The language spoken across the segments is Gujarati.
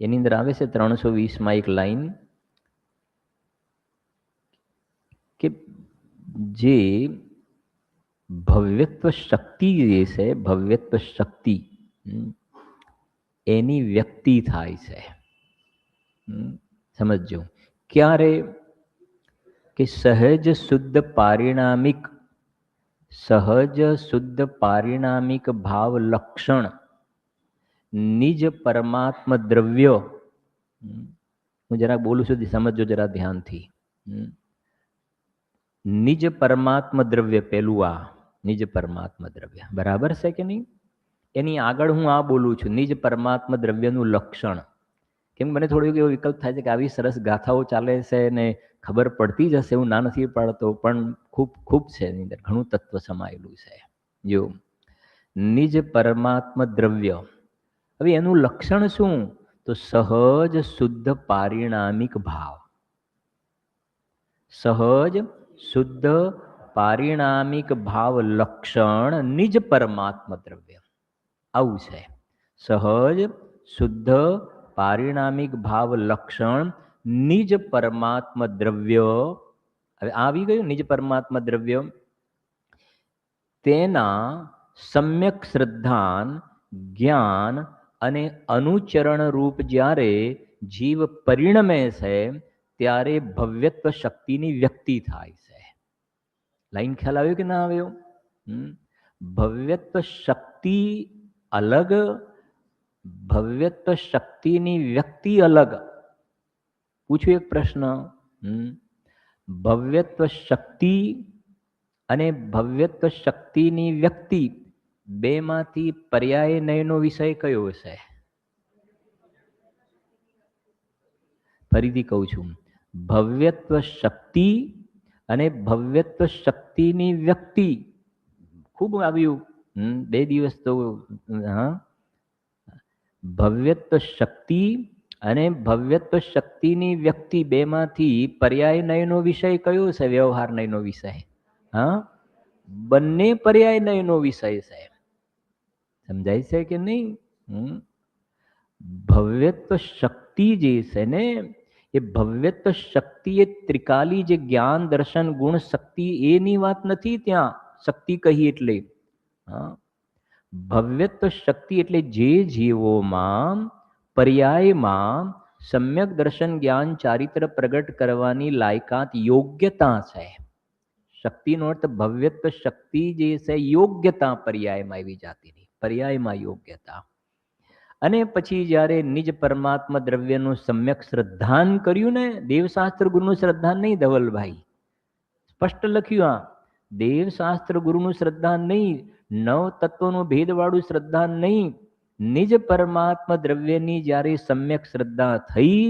એની અંદર આવે છે 320માં એક લાઈન કે જે ભવ્યત્વ શક્તિ જે છે, ભવ્યત્વ શક્તિ એની વ્યક્તિ થાય છે. સમજો ક્યારે કે સહજ શુદ્ધ પારિણામિક, સહજ શુદ્ધ પારિણામિક ભાવ લક્ષણ નિજ પરમાત્મ દ્રવ્ય, હું જરા બોલું છું સમજો જરા ધ્યાનથી. નિજ પરમાત્મ દ્રવ્ય, પેલું આ નિજ પરમાત્મ દ્રવ્ય બરાબર છે કે નહીં? એની આગળ હું આ બોલું છું નિજ પરમાત્મ દ્રવ્યનું લક્ષણ. કેમ મને થોડુંક એવો વિકલ્પ થાય છે કે આવી સરસ ગાથાઓ ચાલે છે ને ખબર પડતી જ હશે, હું ના નથી પાડતો, પણ ખૂબ ખૂબ છે એની અંદર ઘણું તત્વ સમાયેલું છે. જો નિજ પરમાત્મ દ્રવ્ય, હવે એનું લક્ષણ શું? તો સહજ શુદ્ધ પારિણામિક ભાવ. સહજ શુદ્ધ પારિણામિક ભાવ લક્ષણ નિજ પરમાત્મ દ્રવ્ય, આવું છે. સહજ શુદ્ધ પારિણામિક ભાવ લક્ષણ નિજ પરમાત્મ દ્રવ્ય. હવે આવી ગયું નિજ પરમાત્મ દ્રવ્ય. તેના સમ્યક શ્રદ્ધાન, જ્ઞાન અને અનુચરણ રૂપ જ્યારે જીવ પરિણમે છે ત્યારે ભવ્યત્વ શક્તિની વ્યક્તિ થાય છે. લાઈન ખ્યાલ આવ્યો કે ના આવ્યો? ભવ્યત્વ શક્તિ અલગ, ભવ્યત્વ શક્તિની વ્યક્તિ અલગ. પૂછું એક પ્રશ્ન, ભવ્યત્વ શક્તિ અને ભવ્યત્વ શક્તિની વ્યક્તિ બેમાંથી પર્યાય નયનો વિષય કયો છે? ફરીથી કહું છું, ભવ્યત્વ શક્તિ અને ભવ્યત્વ શક્તિની વ્યક્તિ. ખૂબ આવ્યું 2 દિવસ તો. હા, ભવ્યત્વ શક્તિ અને ભવ્યત્વ શક્તિની વ્યક્તિ બેમાંથી પર્યાય નયનો વિષય કયો છે? વ્યવહાર નયનો વિષય. હા, બંને પર્યાય નયનો વિષય છે. સમજાય છે કે નહીં? ભવ્યત્વ શક્તિ જે છે ને, એ ભવ્યત્વ શક્તિ એ ત્રિકાલી જે જ્ઞાન દર્શન ગુણ શક્તિ એની વાત નથી. ત્યાં શક્તિ કહી એટલે ભવ્યત્વ શક્તિ એટલે જે જીવોમાં પર્યાયમાં સમ્યક દર્શન જ્ઞાન ચારિત્ર પ્રગટ કરવાની લાયકાત યોગ્યતા છે. શક્તિનો અર્થ ભવ્યત્વ શક્તિ જે છે યોગ્યતા પર્યાયમાં એવી જાતિની, પર્યાયમાં યોગ્યતા. અને પછી જ્યારે નિજ પરમાત્મા દ્રવ્યનું સમ્યક શ્રદ્ધાન કર્યું ને, દેવશાસ્ત્ર ગુરુનું શ્રદ્ધાન નહીં ધવલભાઈ, સ્પષ્ટ લખ્યું આ દેવશાસ્ત્ર ગુરુનું શ્રદ્ધાન નહીં, નવ તત્વનું ભેદવાળું શ્રદ્ધાન નહીં. નિજ પરમાત્મા દ્રવ્યની જ્યારે સમ્યક શ્રદ્ધા થઈ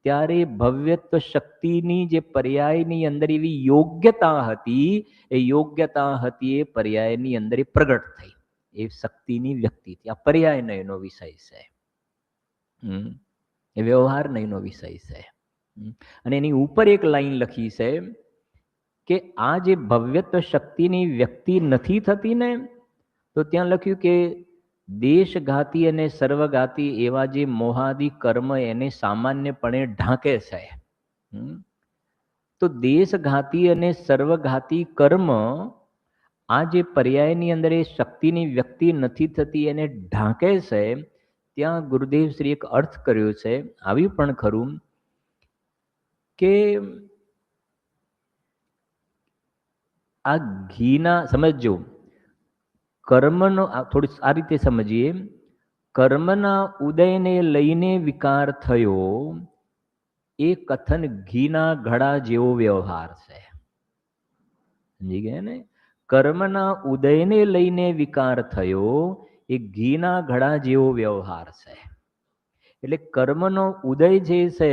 ત્યારે ભવ્યત્વ શક્તિની જે પર્યાયની અંદર એવી યોગ્યતા હતી, એ યોગ્યતા હતી એ પર્યાયની અંદર એ પ્રગટ થઈ, એ શક્તિની વ્યક્તિ થી. આ પર્યાય નયનો વિષય છે, એ વ્યવહાર નયનો વિષય છે. અને એની ઉપર એક લાઈન લખી છે કે આ જે ભવ્યત્વ શક્તિની વ્યક્તિ નથી થતી ને, તો ત્યાં લખ્યું કે દેશઘાતી અને સર્વઘાતી એવા જે મોહાદી કર્મ એને સામાન્યપણે ઢાંકે છે. તો દેશઘાતી અને સર્વઘાતી કર્મ આ જે પર્યાયની અંદર એ શક્તિની વ્યક્તિ નથી થતી એને ઢાંકે છે. ત્યાં ગુરુદેવ શ્રી એક અર્થ કર્યો છે, આવ્યું પણ ખરું કે આ ઘીના, સમજો કર્મનો થોડું આ રીતે સમજીએ, કર્મના ઉદયને લઈને વિકાર થયો એ કથન ઘીના ઘડા જેવો વ્યવહાર છે. સમજી ગયા ને? કર્મના ઉદયને લઈને વિકાર થયો એ ઘીના ઘડા જેવો વ્યવહાર છે. એટલે કર્મનો ઉદય જે છે,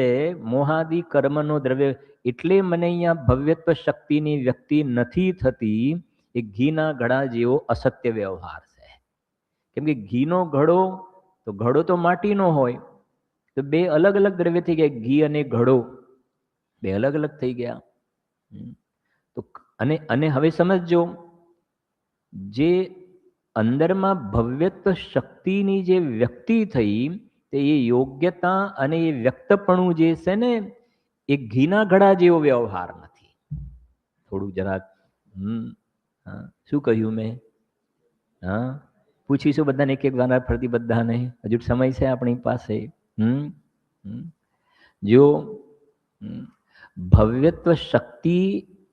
મોહાદી કર્મનો દ્રવ્ય, એટલે મને અહીંયા ભવ્યત્વ શક્તિની વ્યક્તિ નથી થતી, એ ઘીના ઘડા જેવો અસત્ય વ્યવહાર છે. કેમ કે ઘીનો ઘડો, તો ઘડો તો માટીનો હોય, તો બે અલગ અલગ દ્રવ્ય થઈ ગયા, ઘી અને ઘડો બે અલગ અલગ થઈ ગયા. તો અને હવે સમજો, જે અંદરમાં ભવ્યત્વ શક્તિની જે વ્યક્તિ થઈ તે એ યોગ્યતા અને એ વ્યક્તપણું જે છે ને એ ઘીના ઘડા જેવો વ્યવહાર નથી. થોડું જરાક શું કહ્યું મેં? હા, પૂછીશું બધાને એક એક વાર ફરતી બધાને, હજુ સમય છે આપણી પાસે. જો ભવ્યત્વ શક્તિ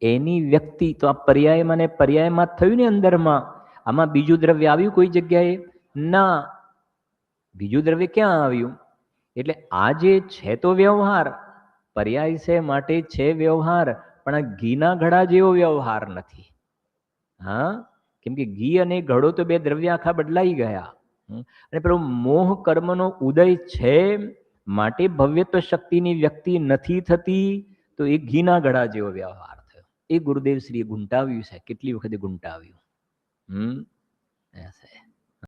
એની વ્યક્તિ, તો આ પર્યાયમાં ને પર્યાયમાં થયું ને અંદરમાં. આમાં બીજું દ્રવ્ય આવ્યું કોઈ જગ્યાએ? ના, બીજું દ્રવ્ય ક્યાં આવ્યું? એટલે આ જે છે તો વ્યવહાર, પર્યાય છે માટે છે વ્યવહાર, પણ આ ઘીના ઘડા જેવો વ્યવહાર નથી. હા, કેમ કે ઘી અને ઘડો તો બે દ્રવ્ય આખા બદલાઈ ગયા. અને પેલો મોહ કર્મનો ઉદય છે માટે ભવ્યત્વ શક્તિની વ્યક્તિ નથી થતી, તો એ ઘીના ઘડા જેવો વ્યવહાર થયો. એ ગુરુદેવ શ્રીએ ગુંટાવ્યું છે, કેટલી વખતે ગુંટાવ્યું.